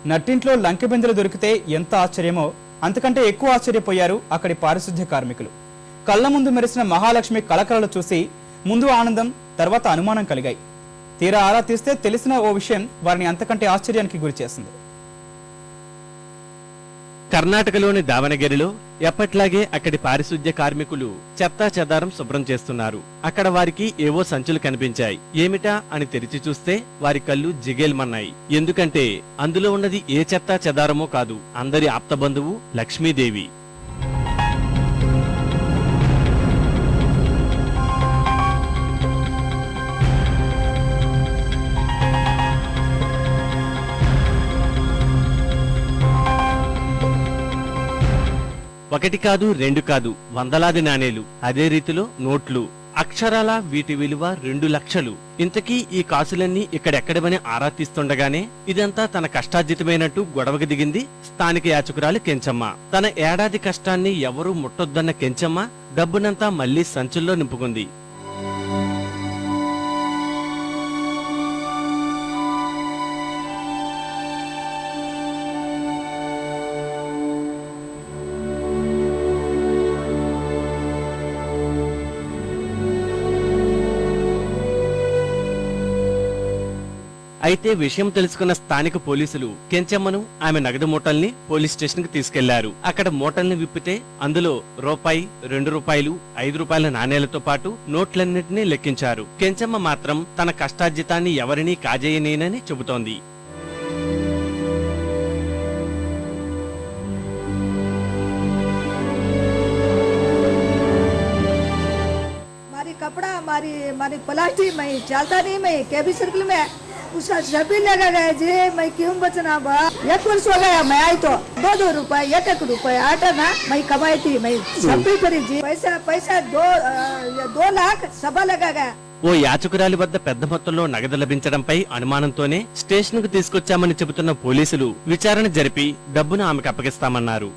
నట్టింట్లో లంకెబిందెలు దొరికితే ఎంత ఆశ్చర్యమో అంతకంటే ఎక్కువ ఆశ్చర్యపోయారు అక్కడి పారిశుద్ధ్య కార్మికులు. కళ్ల ముందు మెరిసిన మహాలక్ష్మి కళకళలు చూసి ముందు ఆనందం, తర్వాత అనుమానం కలిగాయి. తీరా ఆరా తీస్తే తెలిసిన ఓ విషయం వారిని అంతకంటే ఆశ్చర్యానికి గురిచేసింది. కర్ణాటకలోని దావనగిరిలో ఎప్పట్లాగే అక్కడి పారిశుద్ధ్య కార్మికులు చెత్తా చెదారం శుభ్రం చేస్తున్నారు. అక్కడ వారికి ఏవో సంచులు కనిపించాయి. ఏమిటా అని తెరిచి చూస్తే వారి కళ్ళు జిగేల్మన్నాయి. ఎందుకంటే అందులో ఉన్నది ఏ చెత్తా చెదారమో కాదు, అందరి ఆప్తబంధువు లక్ష్మీదేవి. ఒకటి కాదు, రెండు కాదు, వందలాది నాణేలు, అదే రీతిలో నోట్లు. అక్షరాల వీటి విలువ 2 లక్షలు. ఇంతకీ ఈ కాసులన్నీ ఇక్కడెక్కడమని ఆరా తీస్తుండగానే ఇదంతా తన కష్టార్జితమైనట్టు గొడవకు దిగింది స్థానిక యాచకురాలు కెంచమ్మ. తన ఏడాది కష్టాన్ని ఎవరూ ముట్టొద్దన్న కెంచమ్మ డబ్బునంతా మళ్లీ సంచుల్లో నింపుకుంది. అయితే విషయం తెలుసుకున్న స్థానిక పోలీసులు కెంచమ్మను, ఆమె నగదు మూటల్ని పోలీస్ స్టేషన్ కి తీసుకెళ్లారు. అక్కడ మూటల్ని విప్పితే అందులో రూపాయి, 2 రూపాయలు, 5 రూపాయల నాణేలతో పాటు నోట్లన్నింటినీ లెక్కించారు. కెంచమ్మ మాత్రం తన కష్టార్జితాన్ని ఎవరినీ కాజేయనేనని చెబుతోంది. कपड़ा हमारी प्लास्टिक में चलता नहीं, मैं केबी सर्कल में उसका सभी लगा गया जी। मैं क्यों बचना बा? 1 वर्ष हो गया मैं आई तो 2 रुपए 1 रुपए आटा ना मैं कमाई थी। मैं सभी करी जी, पैसा 2 लाख सभा लगा गया. ఓ యాచకురాలి వద్ద పెద్ద మొత్తంలో నగదు లభించడంపై అనుమానంతోనే స్టేషన్ కు తీసుకొచ్చామని చెబుతున్న పోలీసులు విచారణ జరిపి డబ్బును ఆమెకు అప్పగిస్తామన్నారు.